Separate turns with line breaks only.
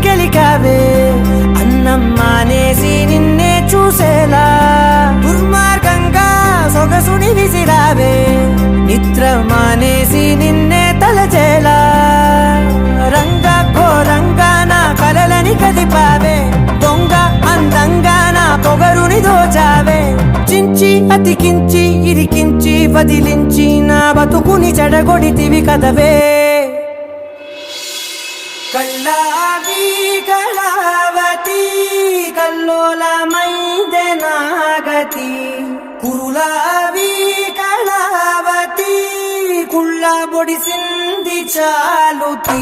కెలికావే అన్నం మానేసి నిన్నే చూసేలా దుర్మార్గంగా సొగసుని విసిరావే నిద్ర మానేసి నిన్నే తలచేలా రంగ ఘోరంగా నా కలలని కదిపావే దొంగ అందంగా నా పొగరుని దోచావే చించి అతికించి ఇరికించి వదిలించి నా బతుకుని చెడగొడితివి కదవే కళ్ళావి కళావతి కల్లోలమైందే నాగతి కురులావి కళావతి కుళ్ళ బొడిసింది చాలుతి